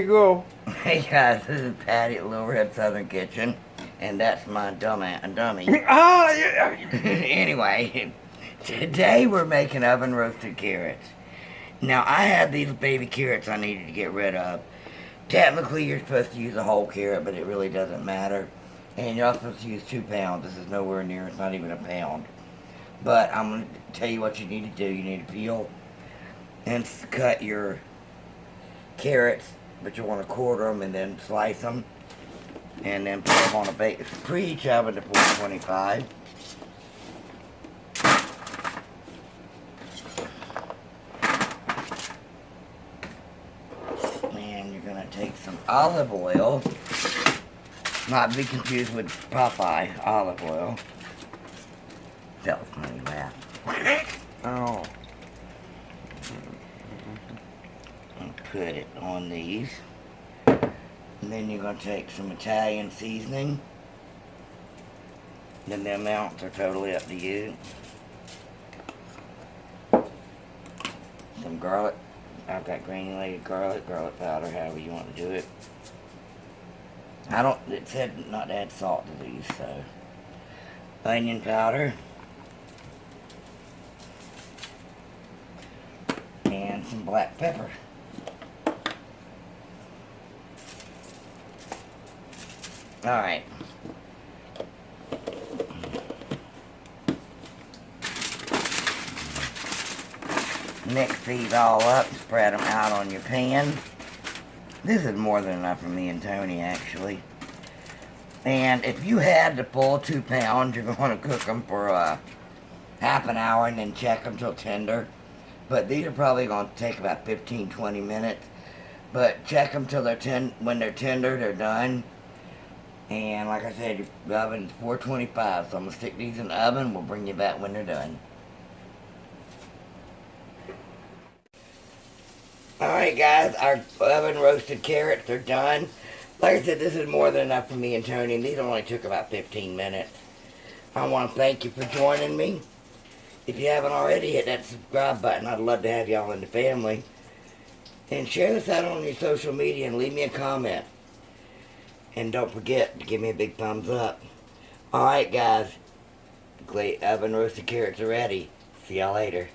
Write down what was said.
you go. Hey guys, this is Patty at Little Red Southern Kitchen, and that's my dummy. Ah, yeah. Anyway, today we're making oven roasted carrots. Now I had these baby carrots I needed to get rid of. Technically you're supposed to use a whole carrot, but it really doesn't matter. And you're also supposed to use 2 pounds. This is nowhere near, it's not even a pound. But I'm going to tell you what you need to do. You need to peel and cut your carrots, but you want to quarter them and then slice them. And then put them on a preheat oven to 425. And you're going to take some olive oil. Not to be confused with Popeye olive oil. That was funny laugh. Oh. And put it on these. And then you're going to take some Italian seasoning. Then the amounts are totally up to you. Some garlic. I've got granulated garlic powder, however you want to do it. It said not to add salt to these, so. Onion powder. And some black pepper. Alright. Mix these all up, spread them out on your pan. This is more than enough for me and Tony, actually. And if you had the full 2 pounds, you're going to cook them for half an hour and then check them till tender. But these are probably going to take about 15-20 minutes. But check them till when they're tender, they're done. And like I said, your oven's 425, so I'm going to stick these in the oven. We'll bring you back when they're done. Alright guys, our oven roasted carrots are done. Like I said, this is more than enough for me and Tony. These only took about 15 minutes. I want to thank you for joining me. If you haven't already, hit that subscribe button. I'd love to have y'all in the family. And share this out on your social media and leave me a comment. And don't forget to give me a big thumbs up. Alright guys, great oven roasted carrots are ready. See y'all later.